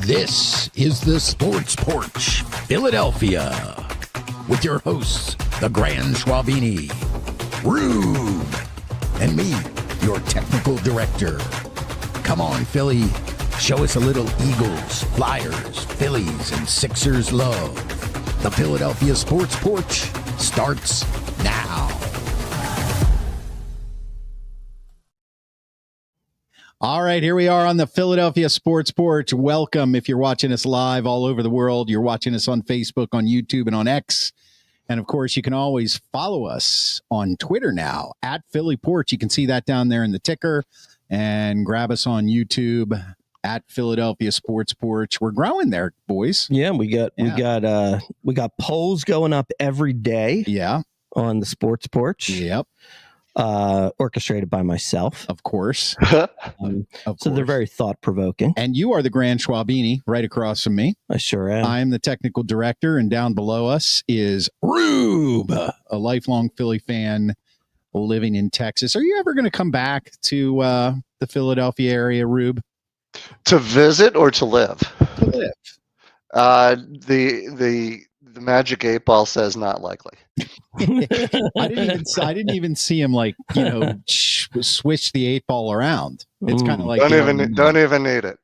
This is the Sports Porch, Philadelphia, with your hosts, the Grand Schwabini, Rube, and me, your technical director. Come on, Philly, show us a little Eagles, Flyers, Phillies, and Sixers love. The Philadelphia Sports Porch starts now. All right, here we are on the Philadelphia Sports Porch. Welcome. If you're watching us live all over the world, you're watching us on Facebook, on YouTube, and on X. And, of course, you can always follow us on Twitter now, at Philly Porch. You can see that down there in the ticker. And grab us on YouTube, at Philadelphia Sports Porch. We're growing there, boys. Yeah, we got polls going up every day. Yeah. On the Sports Porch. Yep. Orchestrated by myself, of course. So they're very thought-provoking. And you are the Grand Schwabini right across from me. I sure am. I'm the technical director, and down below us is Rube, a lifelong Philly fan living in Texas. Are you ever going to come back to the Philadelphia area, Rube? To visit or to live? To live. The magic 8 ball says not likely. I didn't even see him swish the 8 ball around. It's kind of like don't even need it.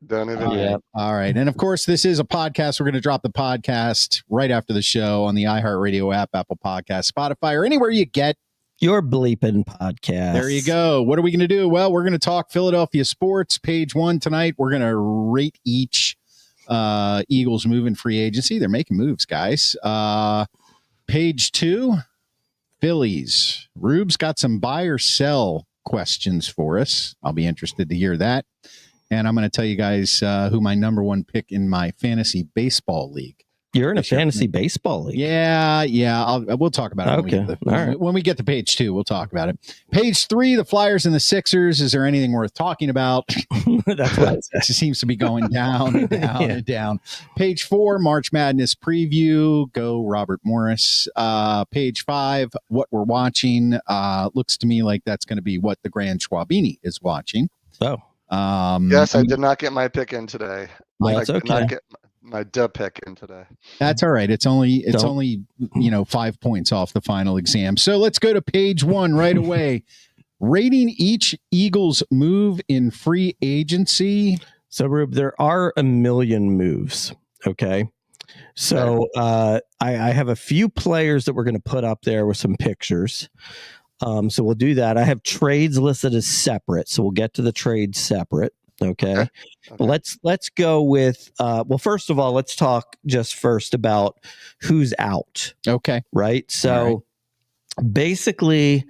Don't even need it. All right, and of course, this is a podcast. We're going to drop the podcast right after the show on the iHeartRadio app, Apple Podcasts, Spotify, or anywhere you get your bleeping podcast. There you go. What are we going to do? Well, we're going to talk Philadelphia sports. Page 1 tonight. We're going to rate each Eagles move in free agency. They're making moves, guys. Page 2, Phillies. Rube's got some buy or sell questions for us. I'll be interested to hear that. And I'm going to tell you guys who my number 1 pick in my fantasy baseball league. You're in a fantasy baseball league. Yeah. We'll talk about it. When we get to page 2, we'll talk about it. Page 3, the Flyers and the Sixers. Is there anything worth talking about? That's what it just seems to be going down and down and down. Page 4, March Madness preview. Go Robert Morris. Page 5, what we're watching. Looks to me like that's going to be what the Grand Schwabini is watching. Oh. Yes, I did not get my pick in today. That's okay. Not get my dub pick in today. That's all right. It's only 5 points off the final exam. So let's go to page 1 right away. Rating each Eagles move in free agency. So, Rube, there are a million moves. Okay. So I have a few players that we're going to put up there with some pictures. So we'll do that. I have trades listed as separate. So we'll get to the trades separate. Okay. But let's go with well, first of all, let's talk just first about who's out. Okay. Right. So basically,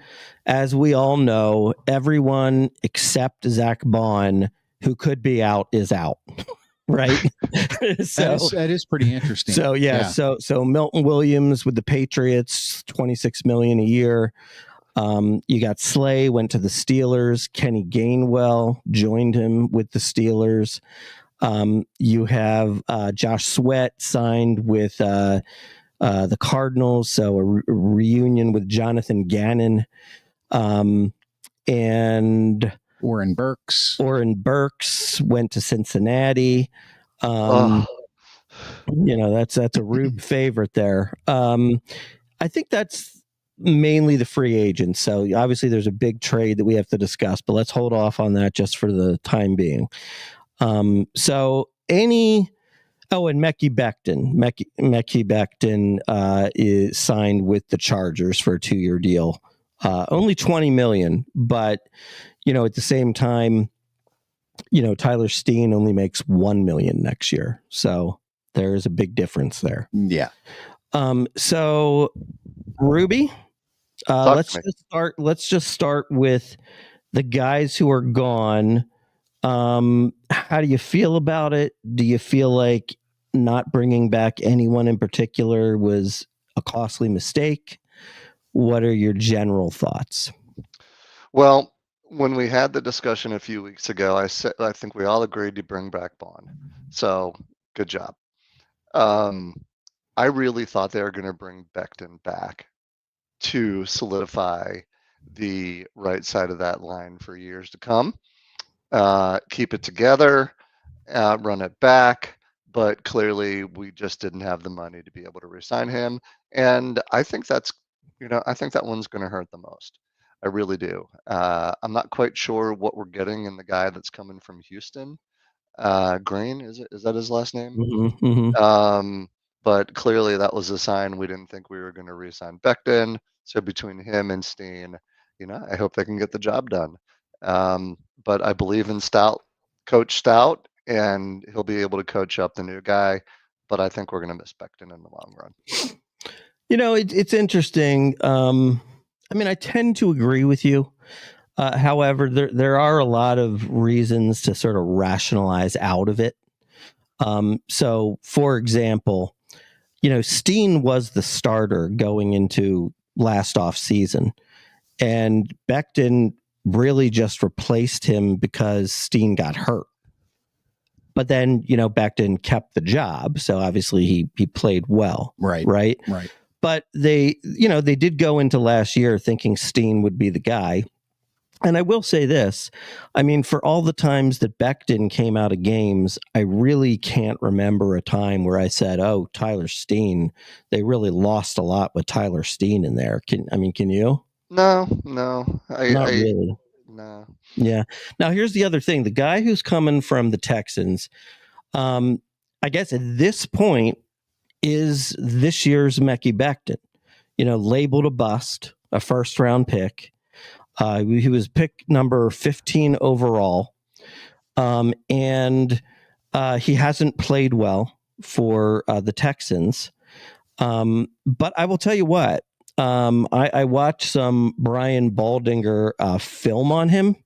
as we all know, everyone except Zach Bond, who could be out, is out. Right. So that is pretty interesting. So so Milton Williams with the Patriots, $26 million a year. You got Slay, went to the Steelers. Kenny Gainwell joined him with the Steelers. You have Josh Sweat signed with the Cardinals, so a reunion with Jonathan Gannon. And Oren Burks went to Cincinnati. That's a Rube favorite there. I think that's mainly the free agents. So obviously there's a big trade that we have to discuss, but let's hold off on that just for the time being. And Mekhi Becton is signed with the Chargers for a 2-year deal. Only $20 million, but at the same time, Tyler Steen only makes $1 million next year. So there is a big difference there. Yeah. So Ruby, let's just start with the guys who are gone. How do you feel about it? Do you feel like not bringing back anyone in particular was a costly mistake? What are your general thoughts? Well, when we had the discussion a few weeks ago, I think we all agreed to bring back Bond. So good job. I really thought they were going to bring Becton back to solidify the right side of that line for years to come. Keep it together, run it back, but clearly we just didn't have the money to be able to re-sign him. And I think that's, I think that one's going to hurt the most. I really do. I'm not quite sure what we're getting in the guy that's coming from Houston. Green, is that his last name? Mm-hmm, mm-hmm. But clearly that was a sign we didn't think we were going to re-sign Becton. So between him and Steen, I hope they can get the job done. But I believe in Coach Stout, and he'll be able to coach up the new guy. But I think we're going to miss Becton in the long run. It's interesting. I tend to agree with you. However, there are a lot of reasons to sort of rationalize out of it. So, for example, Steen was the starter going into last off season, and Becton really just replaced him because Steen got hurt. But then, Becton kept the job, so obviously he played well, Right. But they did go into last year thinking Steen would be the guy. And I will say this, for all the times that Becton came out of games, I really can't remember a time where I said, oh, Tyler Steen, they really lost a lot with Tyler Steen in there. Can you? No. Not really. No. Yeah. Now, here's the other thing. The guy who's coming from the Texans, I guess at this point, is this year's Mekhi Becton, labeled a bust, a first-round pick. He was pick number 15 overall, and he hasn't played well for the Texans. But I will tell you what, I watched some Brian Baldinger film on him,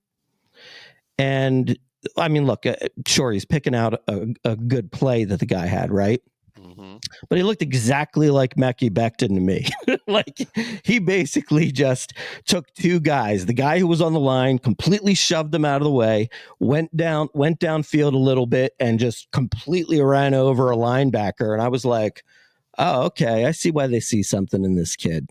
and look, sure, he's picking out a good play that the guy had, right? Mm-hmm. But he looked exactly like Mekhi Becton to me. Like, he basically just took two guys, the guy who was on the line, completely shoved them out of the way, went downfield a little bit, and just completely ran over a linebacker. And I was like, oh, okay, I see why they see something in this kid.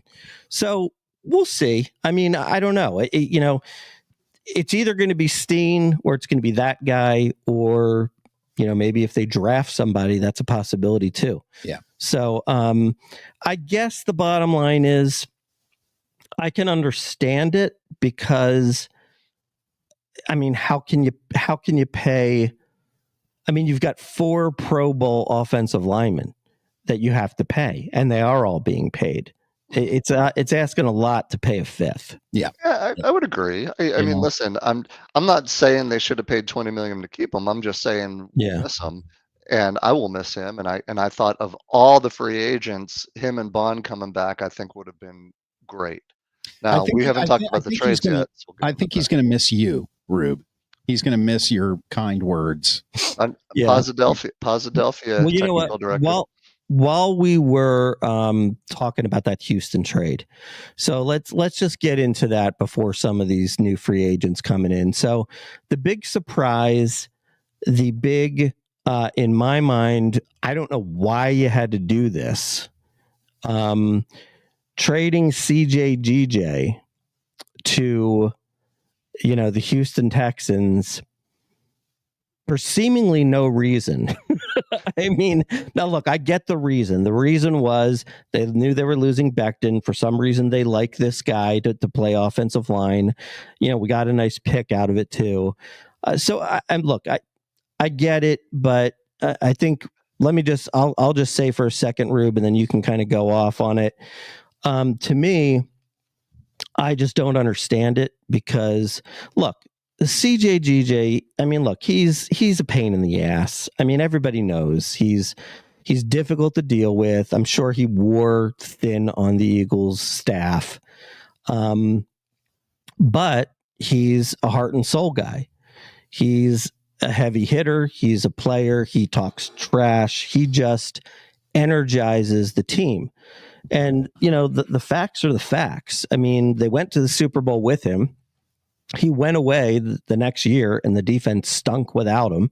So we'll see. I don't know. It's either going to be Steen or it's going to be that guy, or maybe if they draft somebody, that's a possibility too. Yeah. So I guess the bottom line is I can understand it, because how can you pay? You've got 4 Pro Bowl offensive linemen that you have to pay, and they are all being paid. It's asking a lot to pay a fifth. Yeah, I would agree. I mean, listen, I'm not saying they should have paid $20 million to keep him. I'm just saying we'll miss him, and I will miss him. And I thought of all the free agents, him and Bond coming back, I think would have been great. Now we haven't talked about the trades yet. So I think he's going to miss you, Rube. He's going to miss your kind words. Posidelphia. Well, you know what? Director. While we were talking about that Houston trade, so let's just get into that before some of these new free agents coming in. So the big surprise, in my mind, I don't know why you had to do this, trading CJGJ to the Houston Texans for seemingly no reason. Now look, I get the reason. The reason was they knew they were losing Becton. For some reason, they like this guy to play offensive line. We got a nice pick out of it too. So I get it, but I think I'll just say for a second, Rube, and then you can kind of go off on it. To me, I just don't understand it, because look, the CJGJ, he's a pain in the ass. Everybody knows he's difficult to deal with. I'm sure he wore thin on the Eagles staff. But he's a heart and soul guy. He's a heavy hitter. He's a player. He talks trash. He just energizes the team. And, the facts are the facts. They went to the Super Bowl with him. He went away the next year, and the defense stunk without him.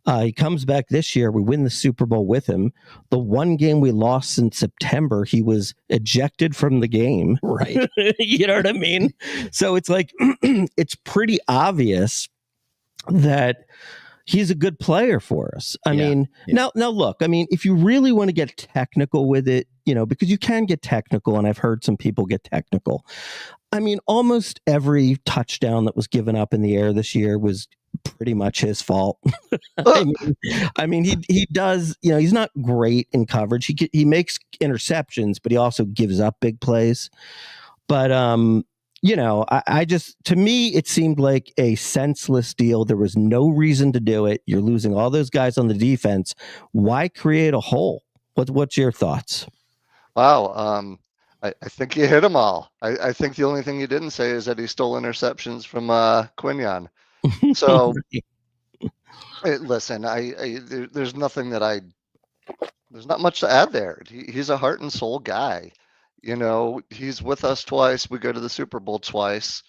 He comes back this year. We win the Super Bowl with him. The one game we lost in September, he was ejected from the game. Right. You know what I mean? So it's like, it's pretty obvious that, he's a good player for us. I mean, now look, I mean, if you really want to get technical with it, because you can get technical, and I've heard some people get technical. I mean, almost every touchdown that was given up in the air this year was pretty much his fault. I mean, he does, he's not great in coverage. He makes interceptions, but he also gives up big plays. But, I just, to me, it seemed like a senseless deal. There was no reason to do it. You're losing all those guys on the defense. Why create a hole? What's your thoughts? Wow. I think you hit them all. I think the only thing you didn't say is that he stole interceptions from Quinion. So, listen, there's nothing there's not much to add there. He's a heart and soul guy. He's with us twice. We go to the Super Bowl twice.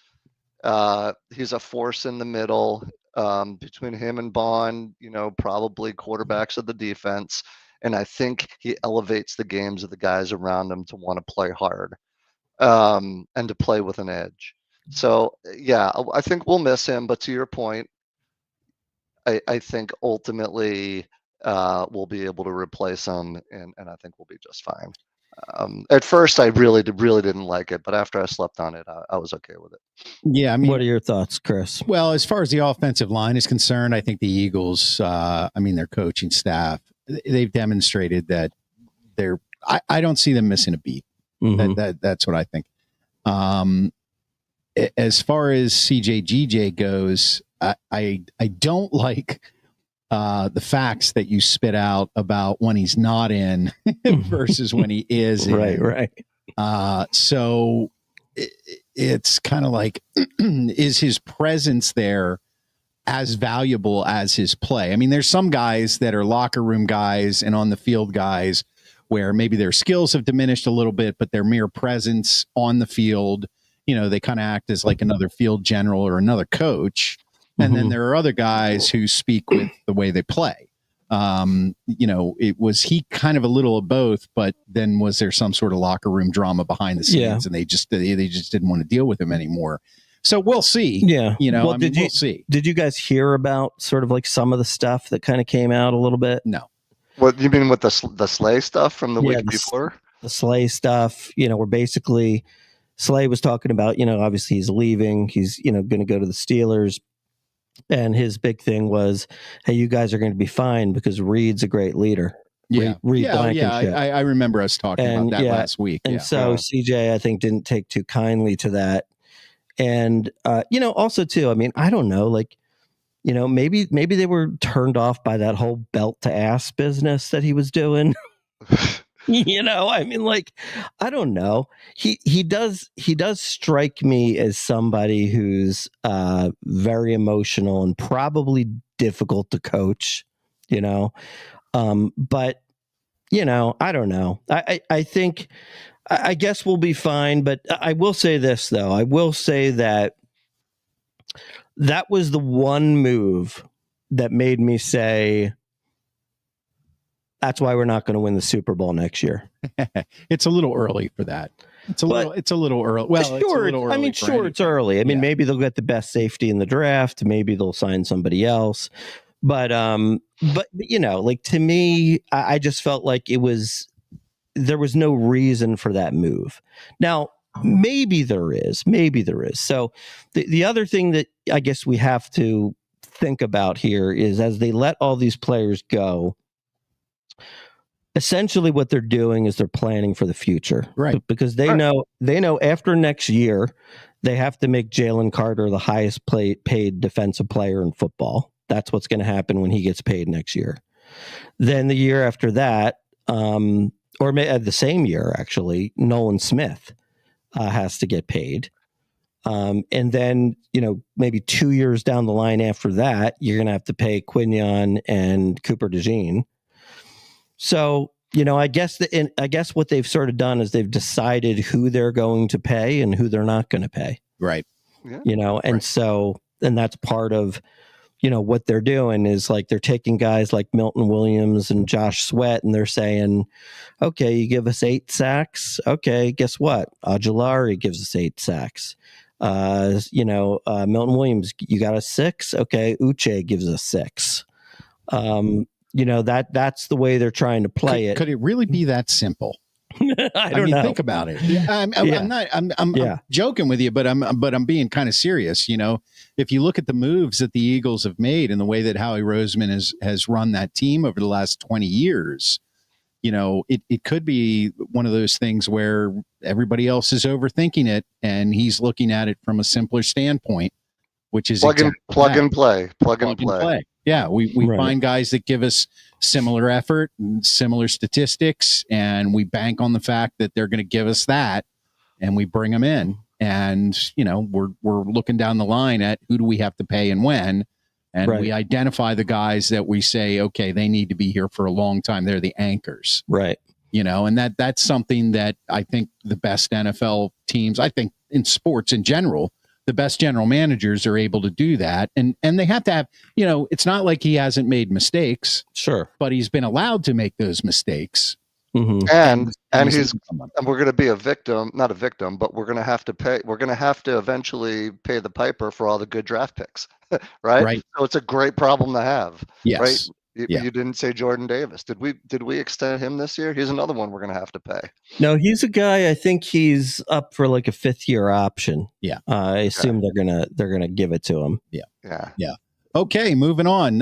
He's a force in the middle between him and Bond, probably quarterbacks of the defense. And I think he elevates the games of the guys around him to want to play hard and to play with an edge. So, yeah, I think we'll miss him. But to your point, I think ultimately we'll be able to replace him, and I think we'll be just fine. At first, I really didn't like it, but after I slept on it, I was okay with it. Yeah, I mean, what are your thoughts, Chris? Well, as far as the offensive line is concerned, I think the Eagles, their coaching staff, they've demonstrated that I don't see them missing a beat. Mm-hmm. That's what I think. As far as CJGJ goes, I don't like the facts that you spit out about when he's not in versus when he is in. Right. So it's kind of like, is his presence there as valuable as his play? I mean, there's some guys that are locker room guys and on the field guys where maybe their skills have diminished a little bit, but their mere presence on the field, they kind of act as like another field general or another coach. And then there are other guys who speak with the way they play. Was he kind of a little of both, but then was there some sort of locker room drama behind the scenes and they just didn't want to deal with him anymore? So we'll see. Yeah. We'll see. Did you guys hear about sort of like some of the stuff that kind of came out a little bit? No. What you mean with the Slay stuff from the week before? The Slay stuff, where basically Slay was talking about, obviously he's leaving. He's, going to go to the Steelers. And his big thing was, hey, you guys are going to be fine because Reed's a great leader. Yeah. Reed I remember us talking about that last week. And so CJ, I think, didn't take too kindly to that. And, also too, I mean, I don't know, like, maybe they were turned off by that whole belt to ass business that he was doing. I mean, like, I don't know. He does strike me as somebody who's very emotional and probably difficult to coach, but I don't know. I think, I guess we'll be fine, but I will say this though. I will say that was the one move that made me say, that's why we're not going to win the Super Bowl next year. It's a little early for that. It's a little early. Well, sure. It's a little early. I mean, sure, it's early. I mean, maybe they'll get the best safety in the draft. Maybe they'll sign somebody else. But like, to me, I just felt like there was no reason for that move. Now, maybe there is. So the other thing that I guess we have to think about here is, as they let all these players go, essentially what they're doing is they're planning for the future, right? Because they know after next year they have to make Jalen Carter the highest paid defensive player in football. That's what's going to happen when he gets paid next year. Then the year after that, or the same year actually, Nolan Smith has to get paid. And then, maybe 2 years down the line after that, you're going to have to pay Quinion and Cooper DeJean. So, I guess what they've sort of done is they've decided who they're going to pay and who they're not going to pay. Right. Yeah. And that's part of, what they're doing is like they're taking guys like Milton Williams and Josh Sweat and they're saying, okay, you give us 8 sacks. Okay, guess what? Ojulari gives us 8 sacks. Milton Williams, you got a 6. Okay, Uche gives a 6. That's the way they're trying to play it. Could it really be that simple? I don't know. Think about it. I'm not. I'm joking with you, but I'm being kind of serious. If you look at the moves that the Eagles have made and the way that Howie Roseman has run that team over the last 20 years, it could be one of those things where everybody else is overthinking it, and he's looking at it from a simpler standpoint, which is plug and play. Yeah, we find guys that give us similar effort and similar statistics, and we bank on the fact that they're going to give us that, and we bring them in. And we're looking down the line at who do we have to pay and when, and we identify the guys that we say, okay, they need to be here for a long time. They're the anchors, right? And that's something that I think the best NFL teams, I think in sports in general, the best general managers are able to do that. And they have to have, it's not like he hasn't made mistakes. Sure. But he's been allowed to make those mistakes. Mm-hmm. And we're going to be not a victim, but we're going to have to pay. We're going to have to eventually pay the piper for all the good draft picks. Right. So it's a great problem to have. Yes. Right. You didn't say Jordan Davis. Did we extend him this year? He's another one we're going to have to pay. No, he's a guy. I think he's up for like a 5th-year option. Yeah. I assume they're gonna give it to him. Yeah. Okay, moving on.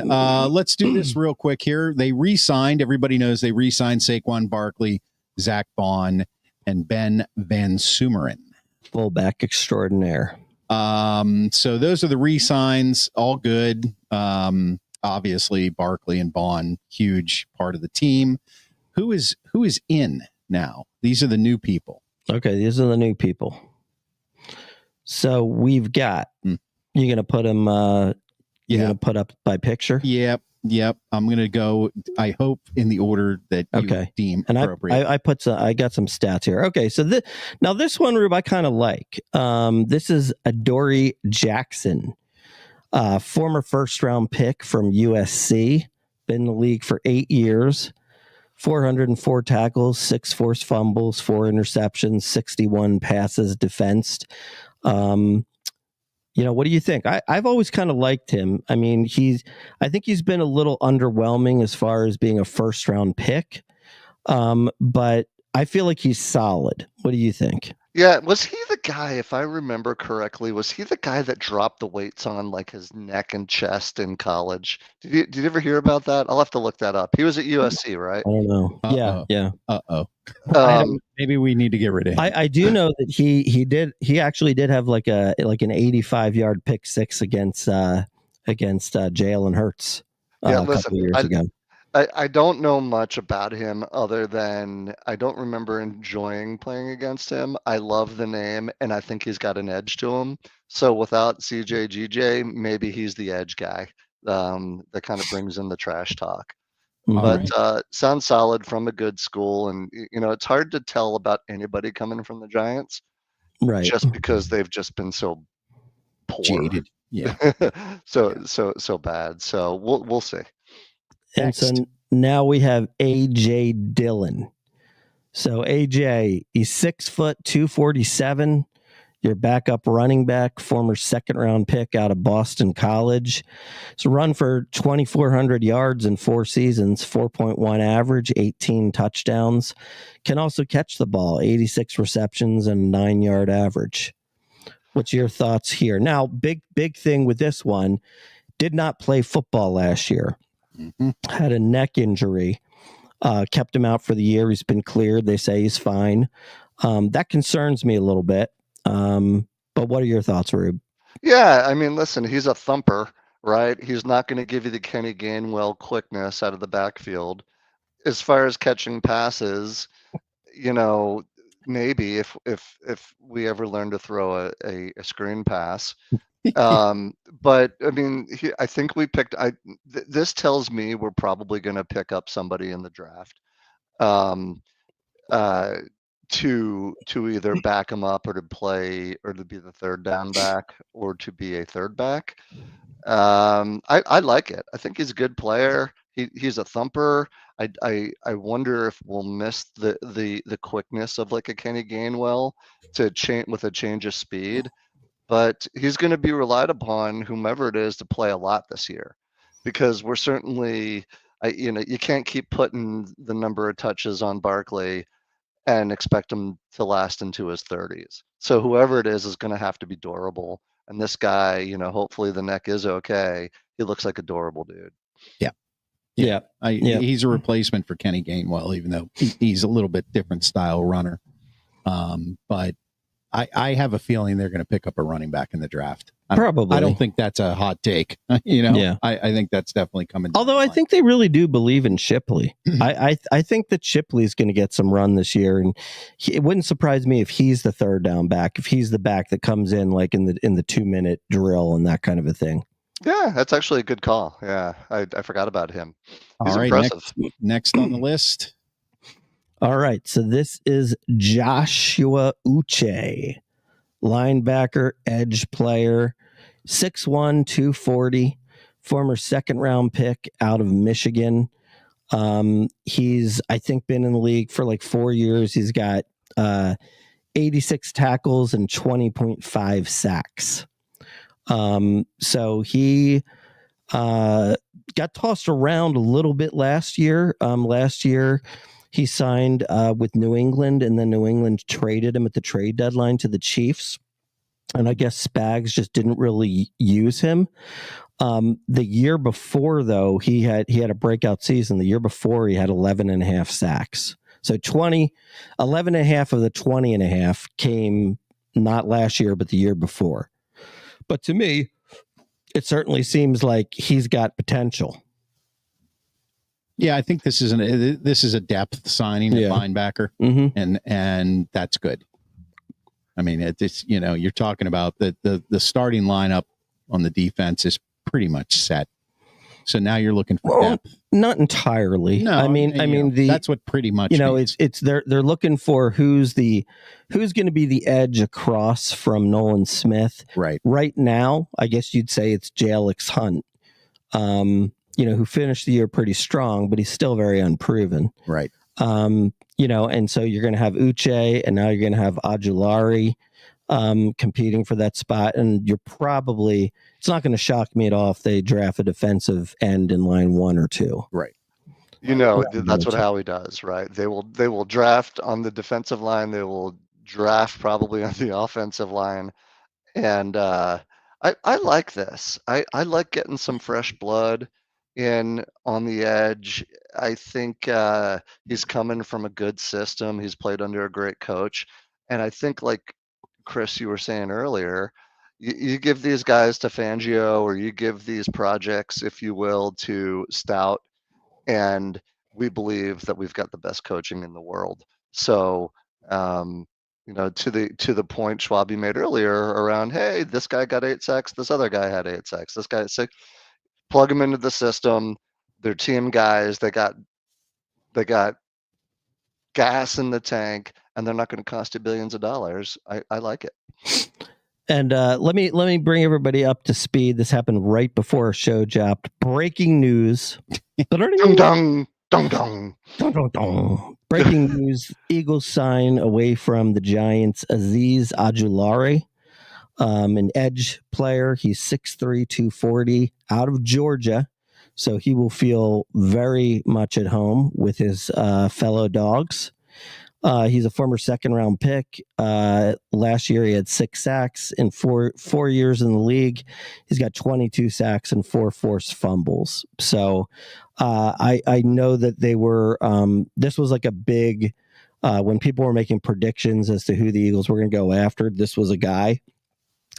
Let's do this real quick here. They re-signed. Everybody knows they re-signed Saquon Barkley, Zach Bond, and Ben Van Sumeren, fullback extraordinaire. So those are the re-signs. All good. Obviously, Barkley and Bond, huge part of the team. Who is in now? These are the new people. Okay, these are the new people. So we've got. You're gonna put them. You're gonna put up by picture. Yep. I'm gonna go. I hope in the order that you deem appropriate. I got some stats here. Okay, so this one, Rube, I kind of like. This is Adoree Jackson. Former first-round pick from USC, been in the league for 8 years, 404 tackles, 6 forced fumbles, 4 interceptions, 61 passes defensed. What do you think? I've always kind of liked him. I mean, I think he's been a little underwhelming as far as being a first-round pick, but I feel like he's solid. What do you think? Yeah, was he the guy, if I remember correctly, was he the guy that dropped the weights on like his neck and chest in college? Did you ever hear about that? I'll have to look that up. He was at USC, right? I don't know. Uh-oh. Yeah. Uh-oh. Maybe we need to get rid of him. I do know that he actually did have like an 85-yard pick six against Jalen Hurts a couple years ago. I don't know much about him other than I don't remember enjoying playing against him. I love the name, and I think he's got an edge to him. So without CJ, maybe he's the edge guy that kind of brings in the trash talk. But sounds solid from a good school, and it's hard to tell about anybody coming from the Giants, right? Just because they've just been so poor, jaded, yeah, so bad. So we'll see. And Next. So now we have A.J. Dillon. So A.J., he's 6 foot, 247. Your backup running back, former second-round pick out of Boston College. He's run for 2,400 yards in 4 seasons, 4.1 average, 18 touchdowns. Can also catch the ball, 86 receptions and 9-yard average. What's your thoughts here? Now, big thing with this one, did not play football last year. Mm-hmm. Had a neck injury, kept him out for the year. He's been cleared. They say he's fine. That concerns me a little bit. But what are your thoughts, Rube? Yeah, I mean, listen, he's a thumper, right? He's not going to give you the Kenny Gainwell quickness out of the backfield. As far as catching passes, maybe if we ever learn to throw a screen pass. But I mean, I think we picked. This tells me we're probably going to pick up somebody in the draft, to either back him up or to play or to be the third down back or to be a third back. I like it. I think he's a good player. He's a thumper. I wonder if we'll miss the quickness of like a Kenny Gainwell with a change of speed. but he's going to be relied upon, whomever it is, to play a lot this year, because we're certainly, you can't keep putting the number of touches on Barkley and expect him to last into his 30s. So whoever it is going to have to be durable. And this guy, hopefully the neck is okay. He looks like a durable dude. Yeah. He's a replacement for Kenny Gainwell, even though he's a little bit different style runner. But I have a feeling they're going to pick up a running back in the draft. Probably. I don't think that's a hot take. I think that's definitely coming. Although I think they really do believe in Shipley. I think that Shipley's going to get some run this year, and it wouldn't surprise me if he's the third down back, if he's the back that comes in like in the 2-minute drill and that kind of a thing. Yeah, that's actually a good call. Yeah, I forgot about him. He's all right, impressive. Next on the list. All right, so this is Joshua Uche, linebacker, edge player, 6'1", 240, former second-round pick out of Michigan. He's, I think, been in the league for like 4 years. He's got 86 tackles and 20.5 sacks. So he got tossed around a little bit last year. Last year, he signed with New England, and then New England traded him at the trade deadline to the Chiefs. And I guess Spags just didn't really use him. The year before, though, he had a breakout season. The year before, he had 11.5 sacks. So 11.5 of the 20.5 came not last year, but the year before. But to me, it certainly seems like he's got potential. Yeah, I think this is a depth signing at linebacker, and that's good. I mean, it's you're talking about the starting lineup on the defense is pretty much set. So now you're looking for depth. Not entirely. No, I mean that's what pretty much means. It's they're looking for who's going to be the edge across from Nolan Smith. Right now, I guess you'd say it's Jalix Hunt. Who finished the year pretty strong, but he's still very unproven. Right. And so you're going to have Uche, and now you're going to have Ajulari competing for that spot. And it's not going to shock me at all if they draft a defensive end in line 1 or 2. Right. That's what Howie does, right? They will draft on the defensive line. They will draft probably on the offensive line. And I like this. I like getting some fresh blood in on the edge. I think he's coming from a good system. He's played under a great coach. And I think, like Chris, you were saying earlier, you give these guys to Fangio, or you give these projects, if you will, to Stout, and we believe that we've got the best coaching in the world. So, to the point Schwabi made earlier around, hey, this guy got 8 sacks, this other guy had 8 sacks, this guy 6. Plug them into the system. They're team guys. They got gas in the tank, and they're not going to cost you billions of dollars. I like it. And let me bring everybody up to speed. This happened right before our show dropped. Breaking news. Dong dong dong dong dong dong. Breaking news: Eagles sign away from the Giants Azeez Ajulari, an edge player. He's 6'3", 240, out of Georgia. So he will feel very much at home with his fellow dogs. He's a former second-round pick. Last year, he had 6 sacks in four years in the league. He's got 22 sacks and 4 forced fumbles. So I know that they were this was like a big when people were making predictions as to who the Eagles were going to go after. This was a guy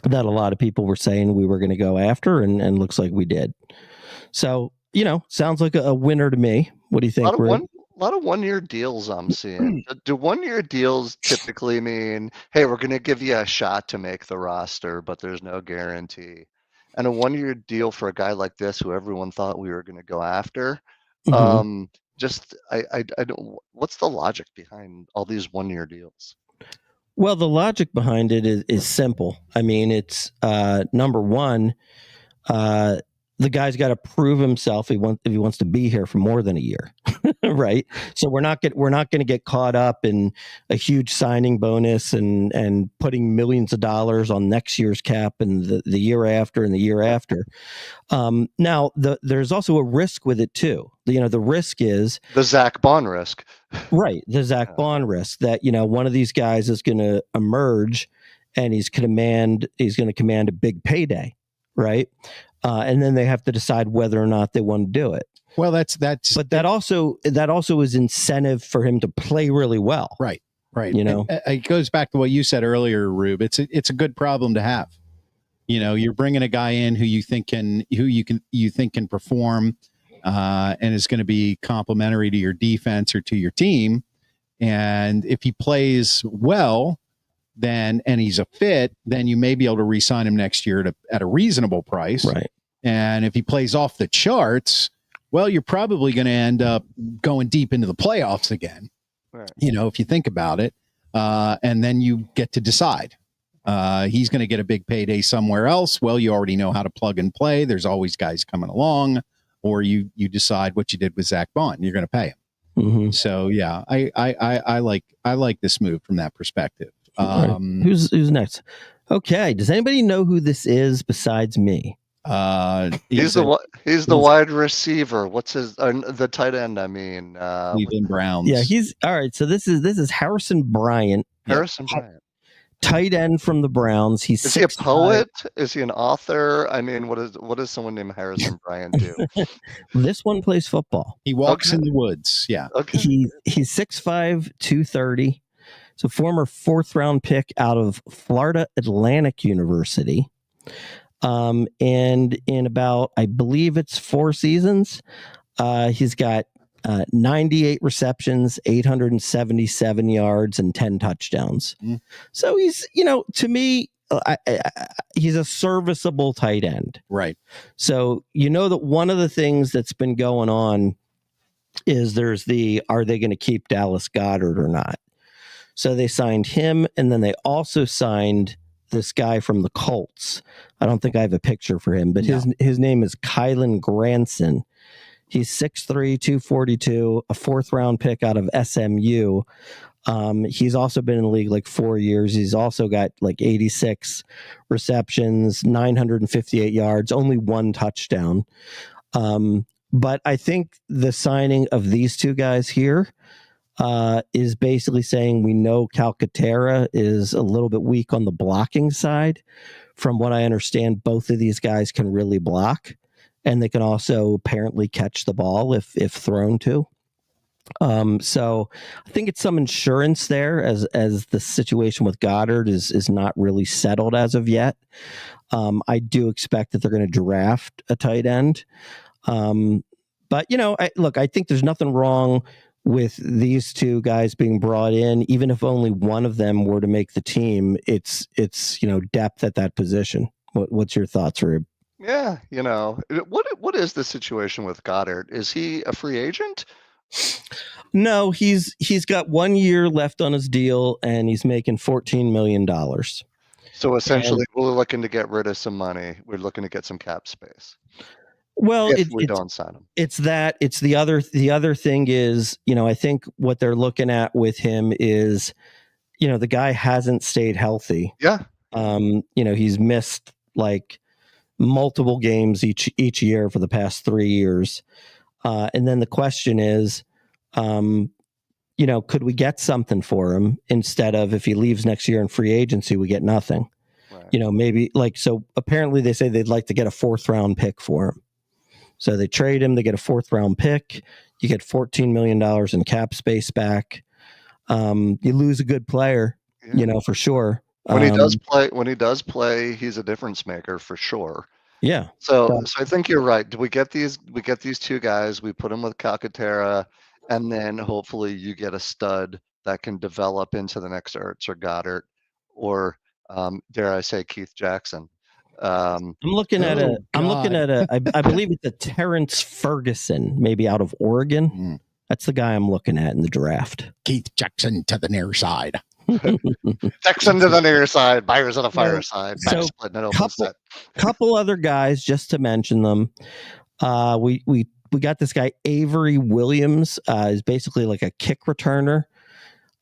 that a lot of people were saying we were going to go after, and looks like we did. So, sounds like a winner to me. What do you think? A lot of one-year deals I'm seeing. Do one-year deals typically mean, hey, we're going to give you a shot to make the roster, but there's no guarantee? And a one-year deal for a guy like this, who everyone thought we were going to go after, I don't. What's the logic behind all these one-year deals? Well, the logic behind it is simple. I mean, it's number one, the guy's got to prove himself if he wants to be here for more than a year. right? So we're not going to get caught up in a huge signing bonus and putting millions of dollars on next year's cap and the year after and the year after. Now there's also a risk with it too. The risk is the Zach Bond risk, right? The Zach Bond risk that one of these guys is going to emerge and he's going to command a big payday, right? And then they have to decide whether or not they want to do it. Well, but that also is incentive for him to play really well. Right. It goes back to what you said earlier, Rube. It's a good problem to have. You're bringing a guy in who you think can perform, and is going to be complementary to your defense or to your team. And if he plays well, and he's a fit, then you may be able to re-sign him next year at a reasonable price. Right. And if he plays off the charts, well, you're probably going to end up going deep into the playoffs again, right. If you think about it. And then you get to decide. He's going to get a big payday somewhere else. Well, you already know how to plug and play. There's always guys coming along. Or you decide what you did with Zach Bond. You're going to pay him. Mm-hmm. So, yeah, I like this move from that perspective. Right. Who's next? Okay. Does anybody know who this is besides me? He's the wide receiver. What's the tight end? I mean, Cleveland Browns. Yeah, he's all right. So this is Harrison Bryant. Tight end from the Browns. Is he a poet? Is he an author? I mean, what does someone named Harrison Bryant do? This one plays football. He walks in the woods. Yeah. Okay. He's 6'5", 230. So former 4th round pick out of Florida Atlantic University. And in about, I believe it's 4 seasons, he's got 98 receptions, 877 yards, and 10 touchdowns. Mm. So he's, to me, he's a serviceable tight end. Right. So that one of the things that's been going on is are they going to keep Dallas Goedert or not? So they signed him, and then they also signed this guy from the Colts. I don't think I have a picture for him, but his name is Kylan Granson. He's 6'3", 242, a 4th round pick out of SMU. He's also been in the league like 4 years. He's also got like 86 receptions, 958 yards, only 1 touchdown. But I think the signing of these two guys here is basically saying we know Calcaterra is a little bit weak on the blocking side. From what I understand, both of these guys can really block, and they can also apparently catch the ball if thrown to. So I think it's some insurance there as the situation with Goddard is not really settled as of yet. I do expect that they're going to draft a tight end. But I think there's nothing wrong with these two guys being brought in. Even if only one of them were to make the team, it's depth at that position. What's your thoughts, Rube? Yeah, what is the situation with Goddard? Is he a free agent? No, he's got 1 year left on his deal, and he's making $14 million. So essentially, we're looking to get rid of some money. We're looking to get some cap space. Well, if we don't sign him, it's that. It's the other thing is, I think what they're looking at with him is, the guy hasn't stayed healthy. Yeah. He's missed like multiple games each year for the past 3 years. And then the question is, could we get something for him instead of if he leaves next year in free agency, we get nothing. Right. Maybe so apparently they say they'd like to get a 4th round pick for him. So they trade him, they get a 4th round pick. You get $14 million in cap space back. You lose a good player, for sure. When he does play, he's a difference maker for sure. Yeah. So I think you're right. Do we get these 2 guys, we put them with Calcaterra, and then hopefully you get a stud that can develop into the next Ertz or Goddard, or dare I say Keith Jackson. I'm looking at I believe it's a Terrence Ferguson, maybe out of Oregon. Mm. That's the guy I'm looking at in the draft. Keith Jackson to the near side. Jackson to the near side. Byers on the fire side. So couple other guys, just to mention them. We we got this guy Avery Williams, is basically like a kick returner.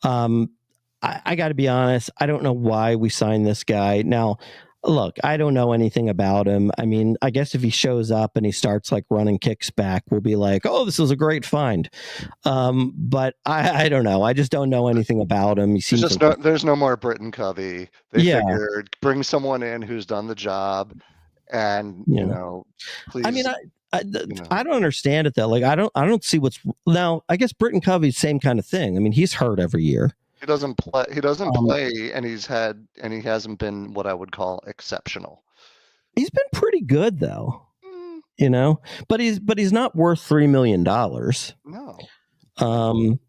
I got to be honest, I don't know why we signed this guy. Now, look, I don't know anything about him. I mean, I guess if he shows up and he starts like running kicks back, we'll be like, oh, this was a great find. But I don't know. I just don't know anything about him. He seems there's no more Britton Covey. They figured bring someone in who's done the job, and you know, please. I mean, I don't understand it though. Like, I don't see what's now. I guess Britton Covey's same kind of thing. I mean, he's hurt every year. He doesn't play. He doesn't play, and he hasn't been what I would call exceptional. He's been pretty good though, you know. But he's not worth $3 million. No.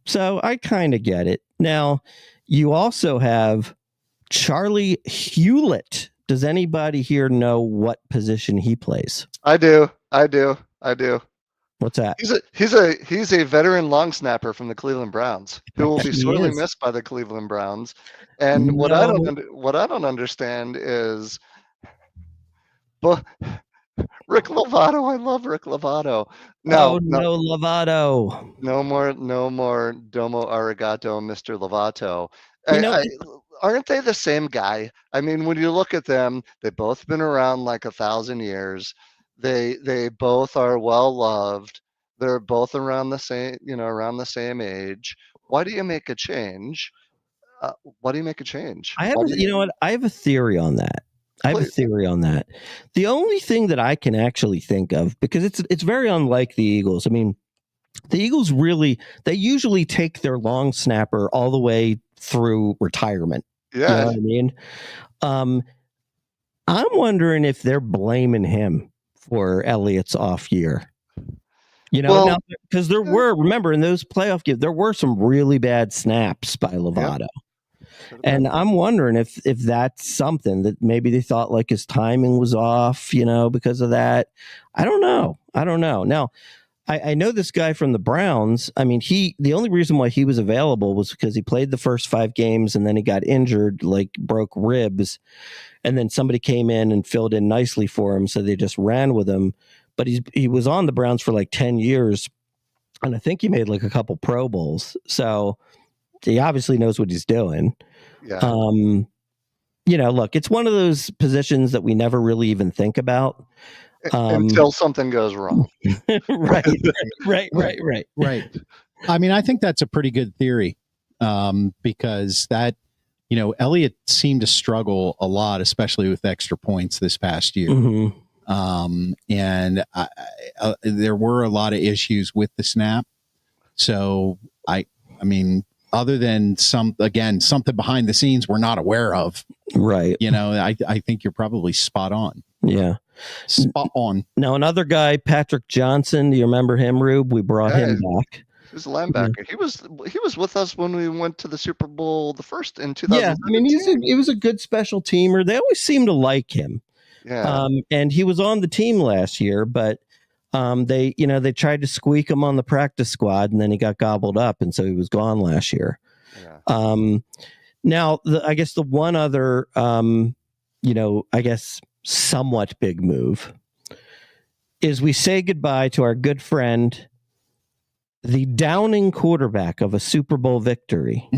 So I kind of get it. Now, you also have Charlie Hewlett. Does anybody here know what position he plays? I do. What's that? He's a veteran long snapper from the Cleveland Browns who will be sorely missed by the Cleveland Browns. And what I don't understand is, Rick Lovato. I love Rick Lovato. No, Lovato. No more domo arigato, Mr. Lovato. Aren't they the same guy? I mean, when you look at them, they've both been around like 1,000 years. They both are well loved. They're both around the same age. Why do you make a change? I have a theory on that. The only thing that I can actually think of, because it's very unlike the Eagles. I mean, the Eagles they usually take their long snapper all the way through retirement. Yeah. You know what I mean? I'm wondering if they're blaming him for Elliott's off year. You know, because remember in those playoff games, there were some really bad snaps by Lovato. Yeah. And I'm wondering if that's something that maybe they thought like his timing was off, you know, because of that. I don't know. Now, I know this guy from the Browns. I mean, the only reason why he was available was because he played the first 5 games and then he got injured, like broke ribs. And then somebody came in and filled in nicely for him. So they just ran with him. But he was on the Browns for like 10 years. And I think he made like a couple Pro Bowls. So he obviously knows what he's doing. Yeah. You know, look, it's one of those positions that we never really even think about. Until something goes wrong. Right. I mean, I think that's a pretty good theory, because that, you know, Elliott seemed to struggle a lot, especially with extra points this past year. Mm-hmm. And there were a lot of issues with the snap. So I mean, other than something behind the scenes we're not aware of, right? You know, I think you're probably spot on. Yeah. Spot on. Now, another guy, Patrick Johnson. Do you remember him, Rube? We brought him back. He was a linebacker. Yeah. He was with us when we went to the Super Bowl the first in 2017. Yeah, I mean, he was a good special teamer. They always seem to like him. Yeah. And he was on the team last year, but they tried to squeak him on the practice squad, and then he got gobbled up, and so he was gone last year. Yeah. Now, I guess the one other, somewhat big move is we say goodbye to our good friend, the downing quarterback of a Super Bowl victory,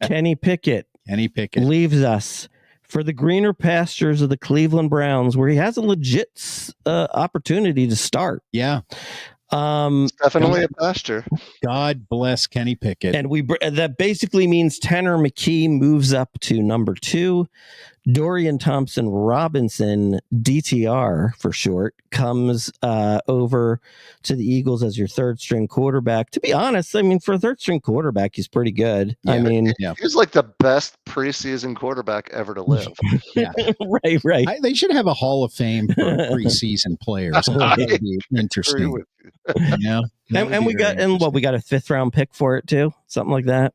Kenny Pickett. Kenny Pickett leaves us for the greener pastures of the Cleveland Browns, where he has a legit opportunity to start. Yeah. It's definitely a pasture. God bless Kenny Pickett. And that basically means Tanner McKee moves up to number 2. Dorian Thompson Robinson, DTR for short, comes over to the Eagles as your third string quarterback. To be honest, I mean, for a third string quarterback, he's pretty good. Yeah, I mean, he's like the best preseason quarterback ever to live. Yeah. Right. They should have a Hall of Fame for preseason players. That'd be interesting. Yeah. And we got a 5th round pick for it too, something like that.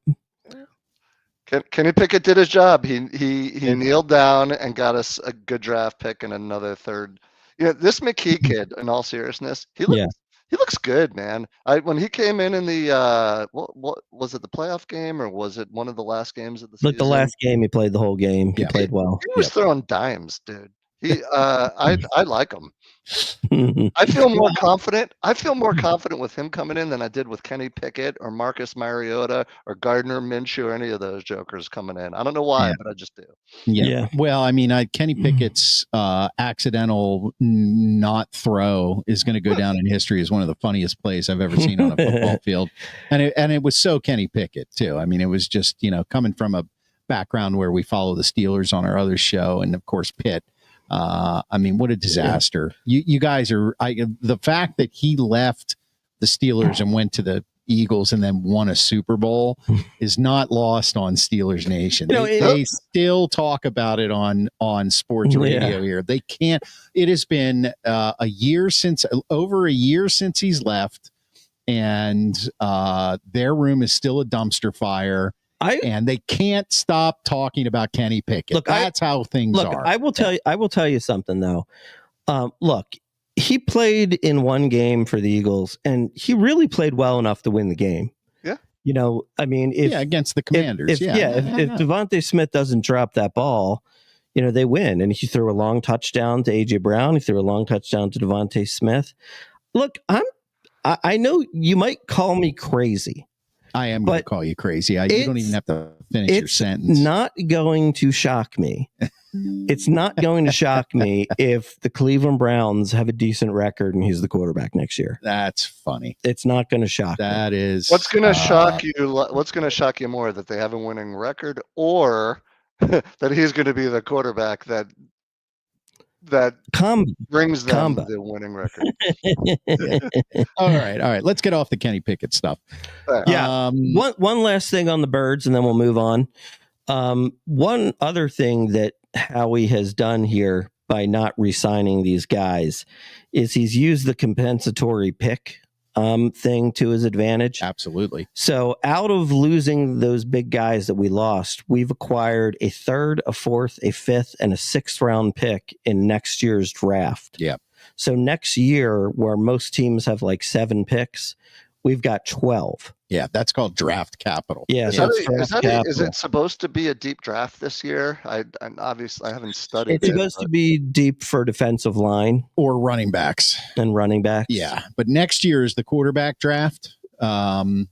Kenny Pickett did his job. He kneeled down and got us a good draft pick and another third. You know, this McKee kid, in all seriousness, he looks good, man. When he came in the what was it, the playoff game, or was it one of the last games of the season? Like the last game, he played the whole game. He played well. He was throwing dimes, dude. I like him. I feel more confident. I feel more confident with him coming in than I did with Kenny Pickett or Marcus Mariota or Gardner Minshew or any of those jokers coming in. I don't know why, but I just do. Yeah. Well, I mean, Kenny Pickett's accidental not throw is going to go down in history as one of the funniest plays I've ever seen on a football field, and it was so Kenny Pickett too. I mean, it was just coming from a background where we follow the Steelers on our other show, and of course Pitt. I mean, what a disaster! You guys are the fact that he left the Steelers and went to the Eagles and then won a Super Bowl is not lost on Steelers Nation. They still talk about it on sports radio here. They can't. It has been over a year since he's left, and their room is still a dumpster fire. And they can't stop talking about Kenny Pickett. Look, that's how things are. I will tell you something though. Look, he played in one game for the Eagles, and he really played well enough to win the game. Yeah. I mean, against the Commanders. If Devontae Smith doesn't drop that ball, they win. And he threw a long touchdown to AJ Brown. He threw a long touchdown to Devontae Smith. Look, I know you might call me crazy. I am going to call you crazy. You don't even have to finish your sentence. It's not going to shock me. It's not going to shock me if the Cleveland Browns have a decent record and he's the quarterback next year. That's funny. It's not going to shock me. That is. What's going to shock you? What's going to shock you more, that they have a winning record, or that he's going to be the quarterback that brings them the winning record? All right. Let's get off the Kenny Pickett stuff. One last thing on the Birds, and then we'll move on. One other thing that Howie has done here by not re-signing these guys is he's used the compensatory pick thing to his advantage. Absolutely. So out of losing those big guys that we lost, we've acquired a third, a fourth, a fifth, and a sixth round pick in next year's draft. Yeah. So next year, where most teams have like 7 picks, we've got 12. Yeah, that's called draft capital. Yeah, is it supposed to be a deep draft this year? I haven't studied. It's supposed to be deep for defensive line or running backs. Yeah, but next year is the quarterback draft, and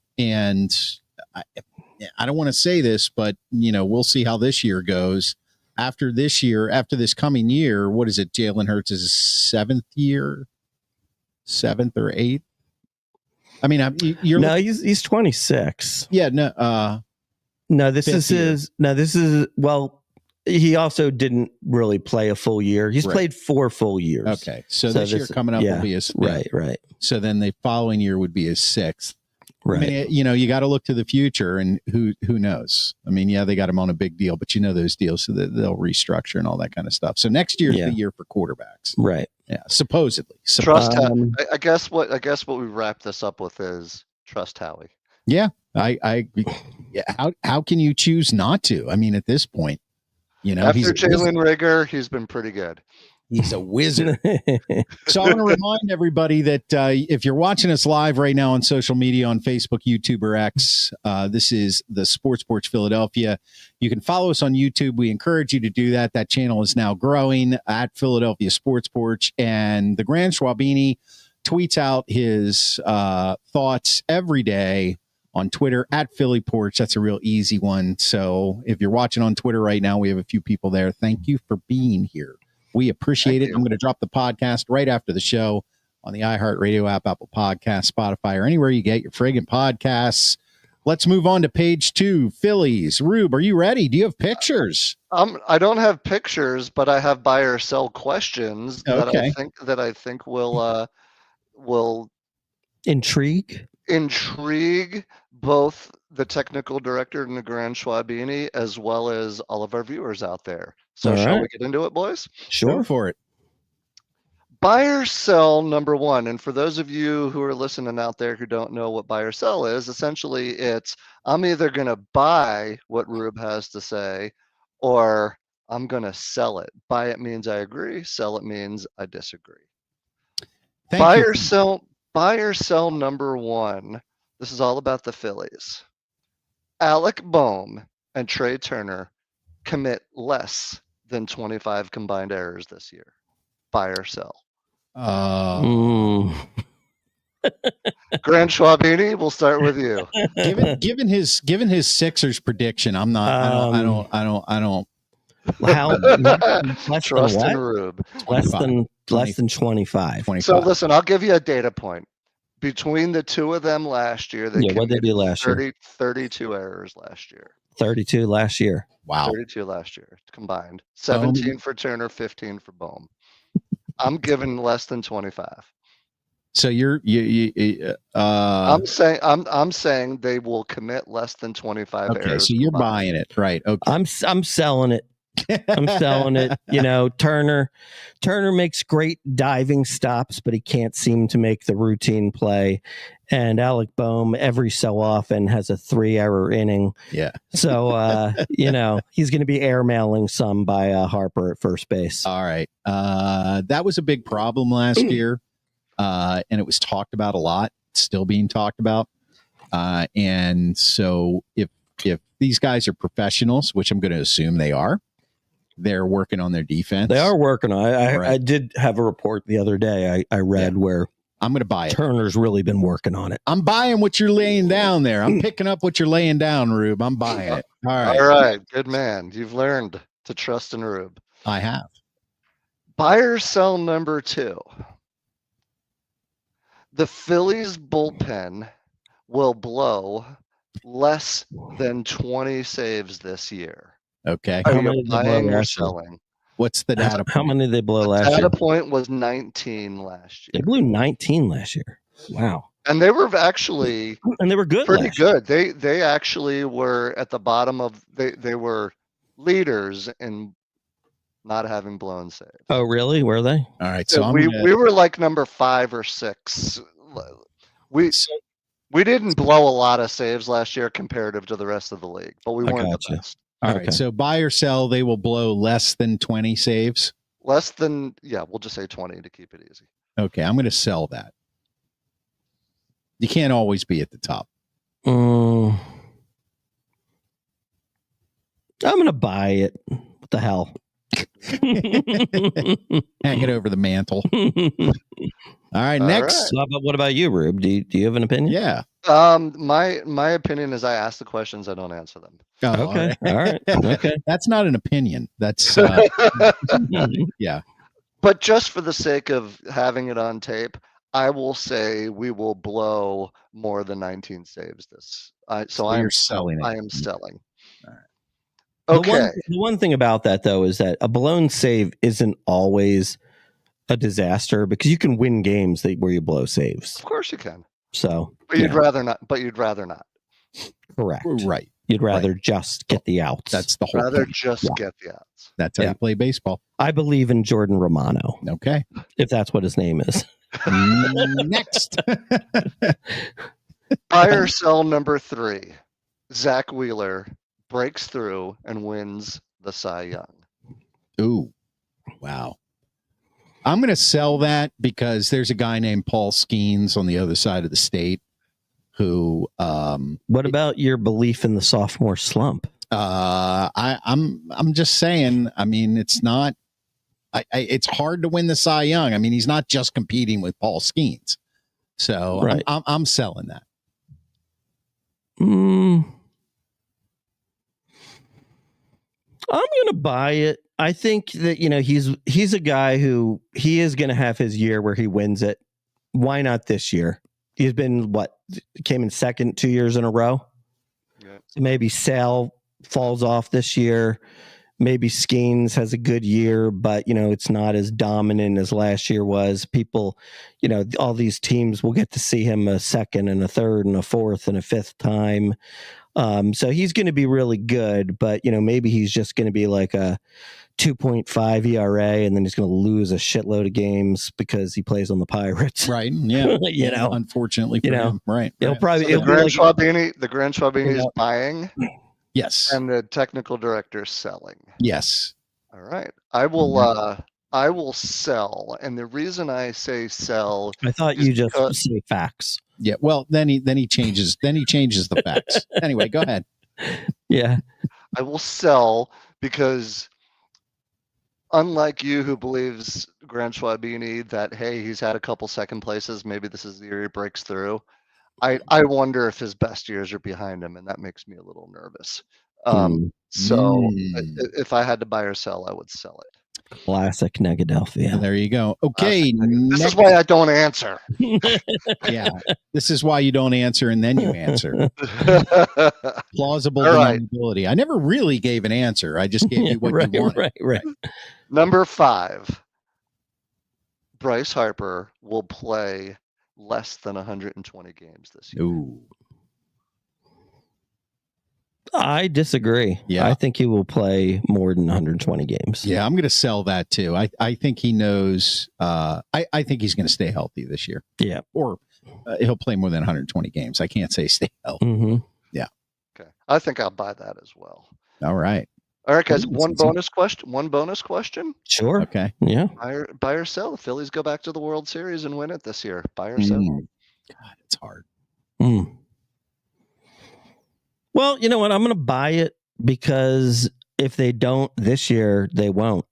I don't want to say this, but we'll see how this year goes. After this coming year, what is it? Jalen Hurts' 7th or 8th. I mean, he's 26. Yeah, no. This is he also didn't really play a full year. He's played 4 full years. Okay, so this year coming up will be his 5th. Right. So then the following year would be his 6th. Right. I mean, you got to look to the future, and who knows? I mean, they got him on a big deal, but those deals, so that they'll restructure and all that kind of stuff. So next year's the year for quarterbacks, right? Yeah, supposedly. Trust. I guess what we wrap this up with is trust Howie. Yeah, how can you choose not to? I mean, at this point, after Jalen Rigger, he's been pretty good. He's a wizard. So I want to remind everybody that if you're watching us live right now on social media, on Facebook, YouTube, or X, this is the Sports Porch Philadelphia. You can follow us on YouTube. We encourage you to do that. That channel is now growing at Philadelphia Sports Porch. And the Grand Schwabini tweets out his thoughts every day on Twitter at Philly Porch. That's a real easy one. So if you're watching on Twitter right now, we have a few people there. Thank you for being here. We appreciate it. I'm going to drop the podcast right after the show on the iHeartRadio app, Apple Podcasts, Spotify, or anywhere you get your friggin' podcasts. Let's move on to page 2. Phillies. Rube, are you ready? Do you have pictures? I don't have pictures, but I have buy or sell questions that I think will intrigue both the technical director and the Grand Schwabini, as well as all of our viewers out there. So shall we get into it, boys? Sure. Go for it. Buy or sell number 1. And for those of you who are listening out there who don't know what buy or sell is, essentially it's I'm either going to buy what Rube has to say, or I'm going to sell it. Buy it means I agree. Sell it means I disagree. Buy or sell number 1. This is all about the Phillies. Alec Boehm and Trey Turner commit less than 25 combined errors this year? Buy or sell? Grant Schwabini, we'll start with you. Given his Sixers prediction, I'm not. I don't. How less Trust than in what? Rube. Less than 25. 25. So listen, I'll give you a data point. Between the two of them last year, they What'd they committed do last year? 32 errors last year. 32 last year. Wow. 32 last year combined. 17 for Turner, 15 for Bohm. I'm giving less than 25. So I'm saying they will commit less than 25 okay. errors. So you're combined. buying it, right? Okay. I'm selling it. I'm selling it. Turner makes great diving stops, but he can't seem to make the routine play. And Alec Boehm every so often has a 3-error inning. Yeah. So he's going to be airmailing some by Harper at first base. All right. That was a big problem last year, and it was talked about a lot. It's still being talked about. And so if these guys are professionals, which I'm going to assume they are, they're working on their defense. They are working on it. Right. I did have a report the other day I read where I'm going to buy it. Turner's really been working on it. I'm buying what you're laying down there. I'm picking up what you're laying down, Rube. I'm buying it. All right. All right. Good man. You've learned to trust in Rube. I have. Buy or sell number 2. The Phillies bullpen will blow less than 20 saves this year. Okay. Are you buying or selling? What's the data point? How many did they blow last year? The data point was 19 last year. They blew 19 last year. Wow. And they were actually and they were good. Pretty good. They actually were at the bottom of they were leaders in not having blown saves. Oh, really? Were they? All right. So we were like number 5 or 6. We didn't blow a lot of saves last year comparative to the rest of the league, but we weren't the best. All right. So buy or sell, they will blow less than 20 saves. Less than, we'll just say 20 to keep it easy. Okay. I'm going to sell that. You can't always be at the top. I'm going to buy it. What the hell? Hang it over the mantle. All right, next. Right. What about you, Rube? Do you have an opinion? Yeah. My opinion is I ask the questions, I don't answer them. Oh, okay. All right. Okay. That's not an opinion. That's yeah. But just for the sake of having it on tape, I will say we will blow more than 19 saves this. So you're selling it. I am selling. All right. Okay. The one thing about that, though, is that a blown save isn't always a disaster because you can win games where you blow saves. Of course you can. So, but you'd rather not. Correct. Right. You'd rather just get the outs. That's the whole. Rather just get the outs. That's how you play baseball. I believe in Jordan Romano. Okay. If that's what his name is. Next. Buy or sell number 3. Zach Wheeler breaks through and wins the Cy Young. Ooh. Wow. I'm going to sell that because there's a guy named Paul Skeens on the other side of the state who what about your belief in the sophomore slump? I'm just saying, I mean, it's not it's hard to win the Cy Young. I mean, he's not just competing with Paul Skeens. So right. I'm selling that. I'm going to buy it. I think that, he's a guy who he is going to have his year where he wins it. Why not this year? He's been came in second 2 years in a row. Yeah. So maybe Sale falls off this year. Maybe Skeens has a good year, but it's not as dominant as last year was. People, all these teams will get to see him a second and a third and a fourth and a fifth time. So he's going to be really good, but maybe he's just going to be like a 2.5 ERA, and then he's going to lose a shitload of games because he plays on the Pirates. Right. Yeah. Unfortunately for him. Right. It'll probably the Grand Schwabini is buying. Yes. And the technical director is selling. Yes. All right. I will sell. And the reason I say sell, I thought you just say facts. Yeah. Well, then he changes the facts. Anyway, go ahead. Yeah. I will sell because unlike you who believes Grant Schwabini that, hey, he's had a couple second places, maybe this is the year he breaks through. I wonder if his best years are behind him, and that makes me a little nervous. So if I had to buy or sell, I would sell it. Classic Negadelphia. There you go. Okay. This is why I don't answer. Yeah. This is why you don't answer and then you answer. Plausible deniability. I never really gave an answer. I just gave you what you wanted. Right. Number 5. Bryce Harper will play less than 120 games this year. Ooh. I disagree. Yeah. I think he will play more than 120 games. Yeah, I'm going to sell that too. I think he knows. I think he's going to stay healthy this year. Yeah. Or he'll play more than 120 games. I can't say stay healthy. Mm-hmm. Yeah. Okay. I think I'll buy that as well. All right. All right, guys. One bonus question. Sure. Okay. Yeah. Buy or sell. The Phillies go back to the World Series and win it this year. Buy or sell. God, it's hard. Well, you know what? I'm going to buy it because if they don't this year, they won't.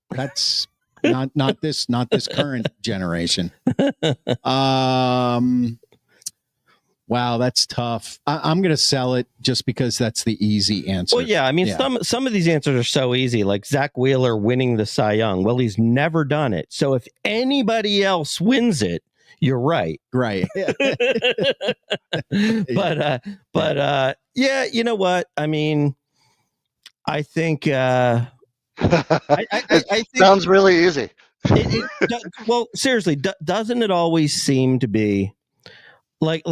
That's not this current generation. Wow, that's tough. I'm going to sell it just because that's the easy answer. Well, yeah. I mean, some of these answers are so easy, like Zach Wheeler winning the Cy Young. Well, he's never done it. So if anybody else wins it, you're right. Right. But yeah, you know what? I mean, I think I think sounds really easy. Well, seriously, doesn't it always seem to be like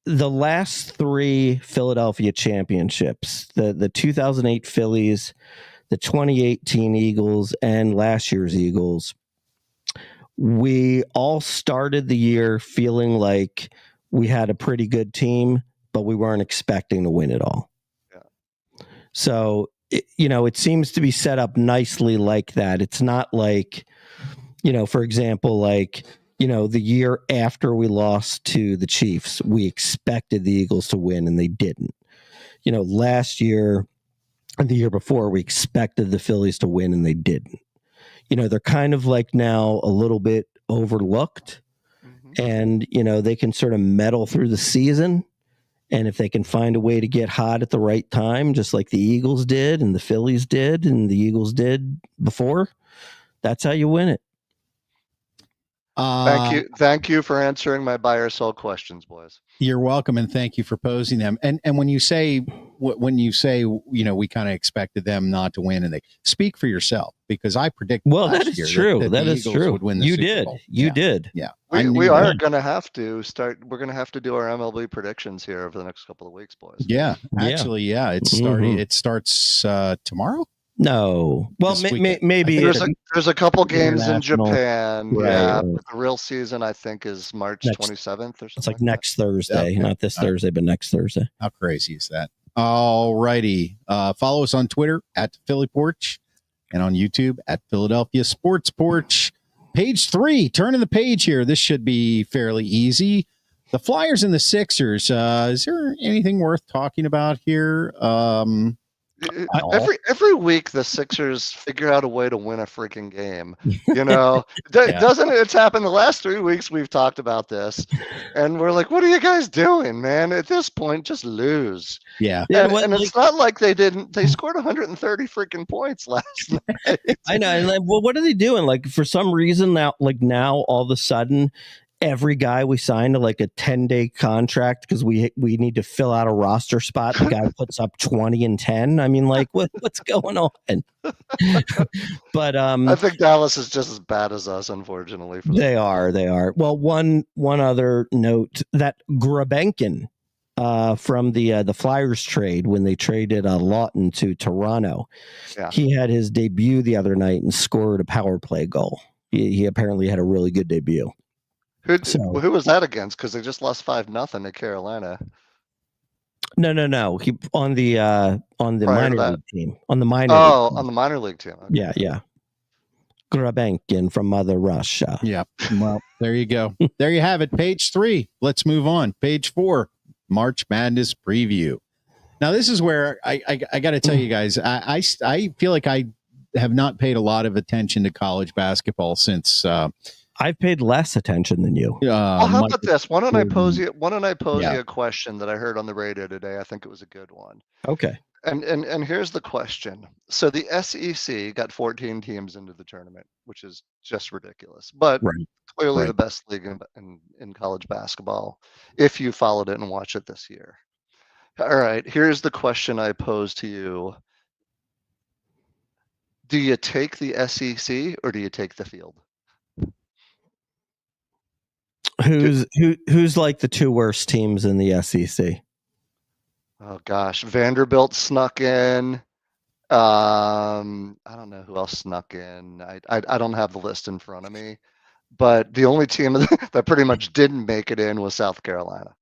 the last 3 Philadelphia championships, the 2008 Phillies, the 2018 Eagles, and last year's Eagles, we all started the year feeling like we had a pretty good team, but we weren't expecting to win it all. Yeah. So, it seems to be set up nicely like that. It's not like, for example, like, the year after we lost to the Chiefs, we expected the Eagles to win and they didn't. Last year and the year before, we expected the Phillies to win and they didn't. They're kind of like now a little bit overlooked, and, they can sort of meddle through the season. And if they can find a way to get hot at the right time, just like the Eagles did and the Phillies did and the Eagles did before, that's how you win it. Thank you for answering my buy or sell questions, boys. You're welcome, and thank you for posing them. And when you say we kind of expected them not to win, and they speak for yourself, because I predicted. Well, that is true. That is true. Would win the you Super did. Bowl. You yeah. did. Yeah. We are going to have to start. We're going to have to do our MLB predictions here over the next couple of weeks, boys. Yeah. Actually, yeah. It's starting. It starts tomorrow. No. Well, maybe there's a couple games in Japan. Right. Yeah. But the real season, I think, is March 27th or something. It's like next Thursday, not this Thursday, but next Thursday. How crazy is that? All righty. Follow us on Twitter at Philly Porch and on YouTube at Philadelphia Sports Porch. Page 3, turning the page here. This should be fairly easy. The Flyers and the Sixers. Is there anything worth talking about here? Every week the Sixers figure out a way to win a freaking game. Doesn't it? It's happened the last 3 weeks. We've talked about this, and we're like, "What are you guys doing, man? At this point, just lose." Yeah, and it's not like they didn't. They scored 130 freaking points last night. I know. And well, what are they doing? Like, for some reason now, all of a sudden, every guy we signed to like a 10-day contract because we need to fill out a roster spot. The guy puts up 20 and 10. I mean, like, what's going on? But I think Dallas is just as bad as us, unfortunately. They are. Well, one other note, that Grabenkin from the Flyers trade, when they traded Lawton to Toronto, he had his debut the other night and scored a power play goal. He apparently had a really good debut. Who was that against? Because they just lost 5-0 to Carolina. No. He on the minor league team. On the minor. On the minor league team. Okay. Yeah. Grabenkin from Mother Russia. Yeah. Well, there you go. There you have it. Page 3. Let's move on. Page 4. March Madness preview. Now, this is where I got to tell you guys. I feel like I have not paid a lot of attention to college basketball since. I've paid less attention than you. Well, how about this? Why don't I pose Jordan. you a question that I heard on the radio today? I think it was a good one. Okay. And here's the question. So the SEC got 14 teams into the tournament, which is just ridiculous, but Right. clearly Right. the best league in college basketball, if you followed it and watched it this year. All right, here's the question I pose to you. Do you take the SEC or do you take the field? Who's like the two worst teams in the SEC? Oh gosh, Vanderbilt snuck in. I don't know who else snuck in. I don't have the list in front of me, but the only team that pretty much didn't make it in was South Carolina.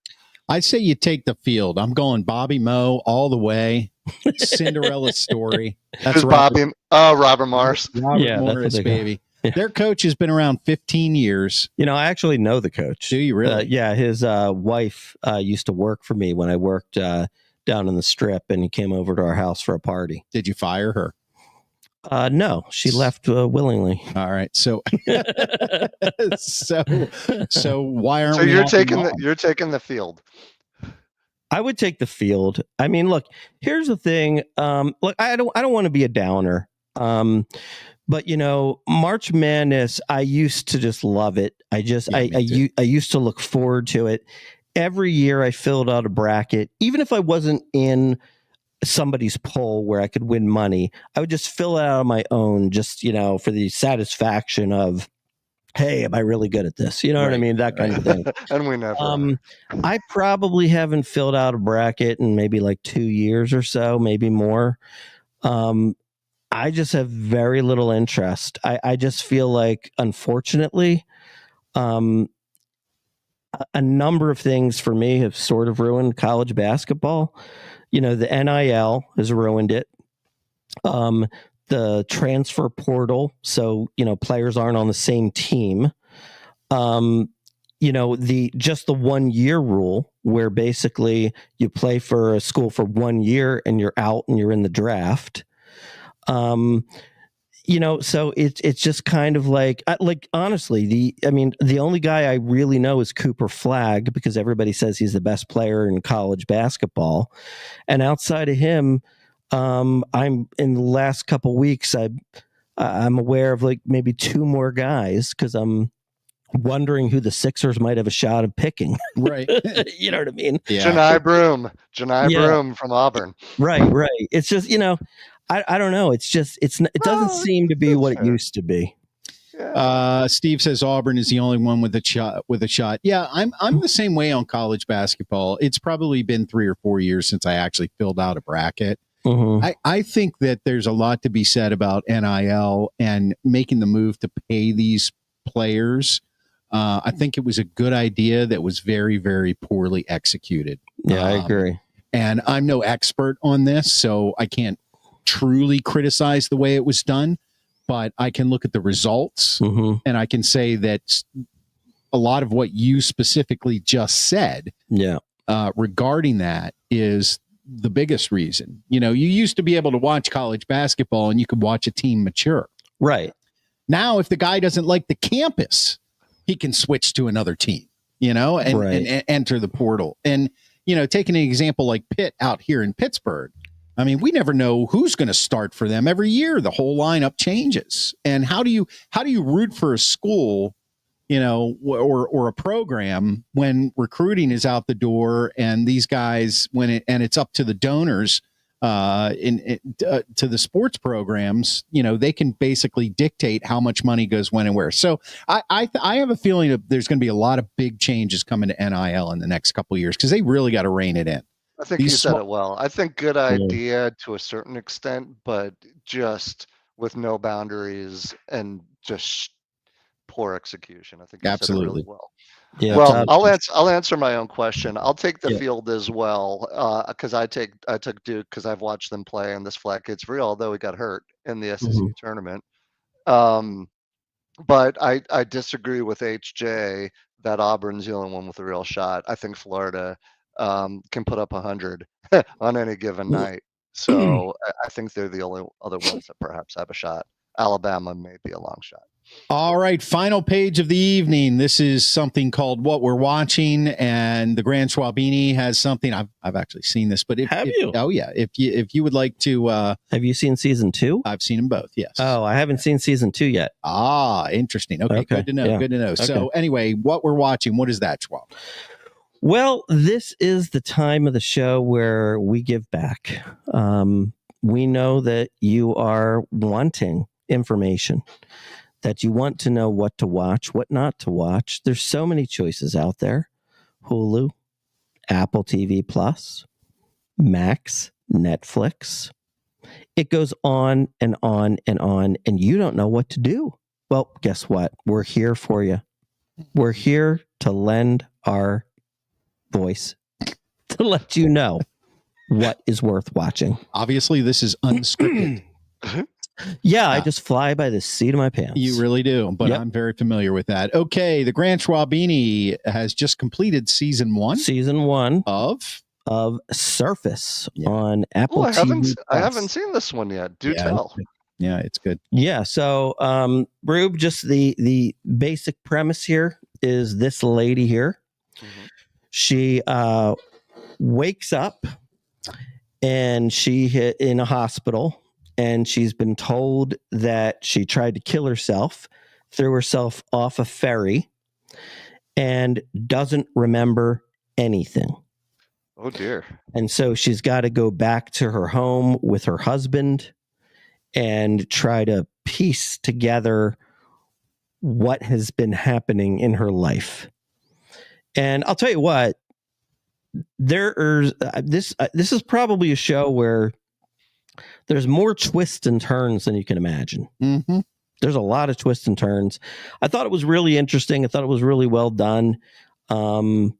I say you take the field. I'm going Bobby Moe all the way. Cinderella story. That's Bobby. Oh, Robert Morris. Robert Morris, baby. Yeah. Their coach has been around 15 years. You know, I actually know the coach. Do you really? Yeah, his wife used to work for me when I worked down in the Strip, and he came over to our house for a party. Did you fire her? No, she left willingly. All right, so so why aren't so you're taking the field? I would take the field. I mean, look, here's the thing. Look, I don't want to be a downer. But you know, March Madness, I used to just love it. I used to look forward to it. Every year I filled out a bracket, even if I wasn't in somebody's poll where I could win money, I would just fill it out on my own, just, you know, for the satisfaction of, hey, am I really good at this? You know what I mean? That kind of thing. And we never. I probably haven't filled out a bracket in maybe like 2 years or so, maybe more. I just have very little interest. I just feel like, unfortunately, a number of things for me have sort of ruined college basketball. You know, the NIL has ruined it. The transfer portal, so, you know, players aren't on the same team. You know, the 1 year rule, where basically you play for a school for 1 year and you're out and you're in the draft. You know, so it's just kind of like honestly, the only guy I really know is Cooper Flagg, because everybody says he's the best player in college basketball. And outside of him, I'm in the last couple weeks, I'm aware of like maybe 2 more guys, because I'm wondering who the Sixers might have a shot of picking. Right. You know what I mean? Yeah. Janai Broom from Auburn. Right. It's just, you know, I don't know. It's just, it doesn't seem to be what it used to be. Yeah. Steve says Auburn is the only one with a shot. Yeah, I'm the same way on college basketball. It's probably been 3 or 4 years since I actually filled out a bracket. Mm-hmm. I think that there's a lot to be said about NIL and making the move to pay these players. I think it was a good idea that was very, very poorly executed. Yeah, I agree. And I'm no expert on this, so I can't truly criticize the way it was done, but I can look at the results, mm-hmm. and I can say that a lot of what you specifically just said regarding that is the biggest reason. You know, you used to be able to watch college basketball and you could watch a team mature. Right. Now, if the guy doesn't like the campus, he can switch to another team, you know, and enter the portal. And, you know, taking an example like Pitt out here in Pittsburgh, I mean, we never know who's going to start for them every year. The whole lineup changes. And how do you root for a school, you know, or a program when recruiting is out the door and these guys, and it's up to the donors to the sports programs, you know, they can basically dictate how much money goes when and where. So I have a feeling that there's going to be a lot of big changes coming to NIL in the next couple of years, because they really got to rein it in. I think you said it well. I think good idea to a certain extent, but just with no boundaries and just poor execution. I think you said it really well. Yeah, well, I'll answer my own question. I'll take the field as well, because I took Duke because I've watched them play, and this flat kid's real, although he got hurt in the SEC tournament. But I disagree with HJ that Auburn's the only one with a real shot. I think Florida can put up 100 on any given night. So I think they're the only other ones that perhaps have a shot. Alabama may be a long shot. All right, final page of the evening. This is something called What We're Watching, and the Grand Schwabini has something. I've actually seen this, but Have you? Oh yeah, if you would like to, have you seen season 2? I've seen them both. Yes. Oh, I haven't seen season 2 yet. Ah, interesting. Okay, good to know. Yeah. Good to know. Okay. So anyway, What We're Watching. What is that, Schwab? Well, this is the time of the show where we give back. We know that you are wanting information, that you want to know what to watch, what not to watch. There's so many choices out there. Hulu, Apple TV Plus, Max, Netflix. It goes on and on and on, and you don't know what to do. Well, guess what? We're here for you. We're here to lend our voice to let you know what is worth watching. Obviously, this is unscripted. Yeah, I just fly by the seat of my pants. You really do, but Yep. I'm very familiar with that. Okay, the Grand Schwabini has just completed season 1 Season 1 of Surface Yeah. on Apple I TV+. haven't seen this one yet. Do tell. Yeah, it's good. Yeah, so Rube, just the basic premise here is this lady here. Mhm. She wakes up and she hit in a hospital, and she's been told that she tried to kill herself, threw herself off a ferry, and doesn't remember anything. Oh dear. And so she's got to go back to her home with her husband and try to piece together what has been happening in her life. And I'll tell you what, this is probably a show where there's more twists and turns than you can imagine. Mm-hmm. There's a lot of twists and turns. I thought it was really interesting. I thought it was really well done. And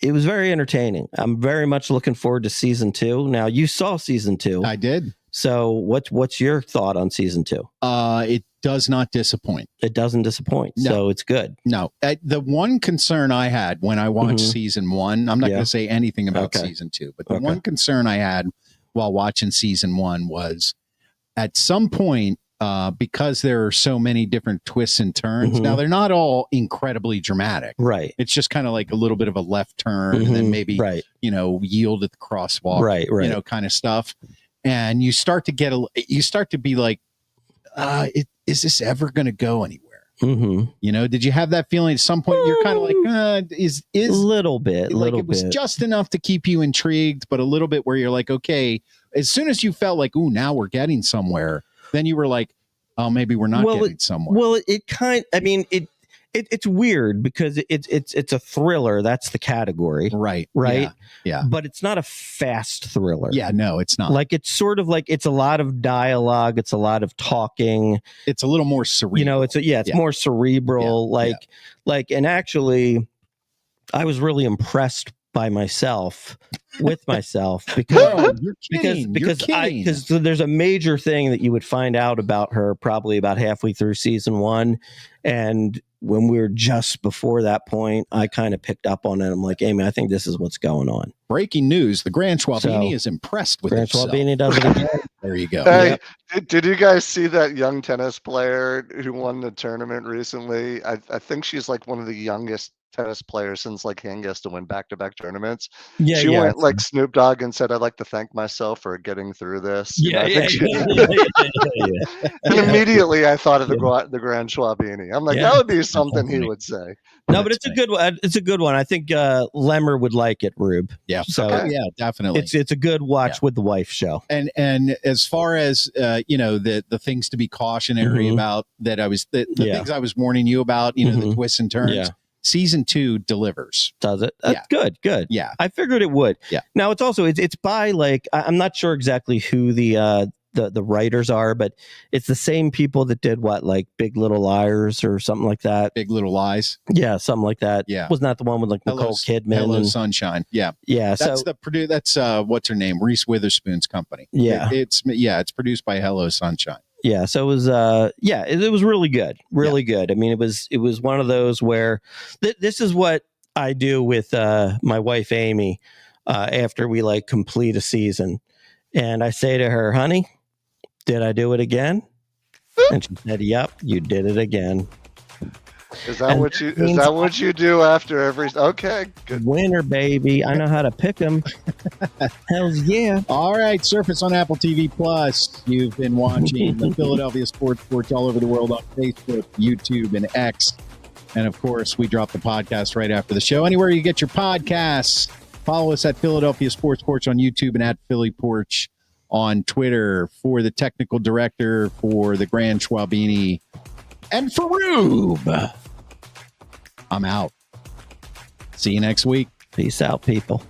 it was very entertaining. I'm very much looking forward to season 2. Now, you saw season 2. I did. So what's your thought on season 2? It does not disappoint. It doesn't disappoint. No. So it's good. No, the one concern I had when I watched season 1, I'm not going to say anything about season 2, but the one concern I had while watching season 1 was at some point, because there are so many different twists and turns. Now, they're not all incredibly dramatic. Right. It's just kind of like a little bit of a left turn and then maybe, yield at the crosswalk, right. Kind of stuff. And you start to be like, is this ever going to go anywhere? Did you have that feeling at some point? You're kind of like, is a little bit, like it was just enough to keep you intrigued, but a little bit where you're like, okay, as soon as you felt like, ooh, now we're getting somewhere, then you were like, oh, maybe we're not getting somewhere. Well, it's weird because it's a thriller. That's the category. Right. Yeah. But it's not a fast thriller. Yeah, no, it's not. Like, it's sort of like, it's a lot of dialogue. It's a lot of talking. It's a little more cerebral. It's more cerebral. And actually, I was really impressed by myself with myself because there's a major thing that you would find out about her probably about halfway through season 1, and when we were just before that point, I kind of picked up on it. I'm like, Amy, I think this is what's going on. Breaking news: the Grand Schwabini is impressed with Grand himself. Schwabini does it again. There you go. Hey, did you guys see that young tennis player who won the tournament recently? I think she's like one of the youngest tennis players since like Hingis to win back-to-back tournaments. She went like Snoop Dogg and said, "I'd like to thank myself for getting through this." And immediately I thought of the Grand Schwabini. I'm like, that would be something he would say. No, but it's a good one. It's a good one. I think Lemmer would like it, Rube. Yeah. So yeah, definitely. It's a good watch with the wife show. And as far as the things to be cautionary about that the things I was warning you about, the twists and turns. Yeah. Season 2 delivers. Does it? That's good. Yeah. I figured it would. Yeah. Now it's also it's by like, I'm not sure exactly who the writers are, but it's the same people that did like Big Little Liars or something like that. Big Little Lies. Yeah, something like that. Yeah. Wasn't that the one with like Nicole Kidman? Hello Sunshine. Yeah. Yeah. That's that's what's her name? Reese Witherspoon's company. Yeah. It's produced by Hello Sunshine. Yeah, so it was it was really good. Really good. I mean, it was one of those where this is what I do with my wife Amy. after we like complete a season. And I say to her, honey, did I do it again? And she said, yep, you did it again. Is that what you do after every? Okay, good. Winner, baby. I know how to pick them. Hells yeah. All right, Surface on Apple TV Plus. You've been watching the Philadelphia Sports all over the world on Facebook, YouTube, and X. And of course, we drop the podcast right after the show. Anywhere you get your podcasts, follow us at Philadelphia Sports Porch on YouTube and at Philly Porch on Twitter. For the technical director, for the Grand Schwabini, and for Rube, I'm out. See you next week. Peace out, people.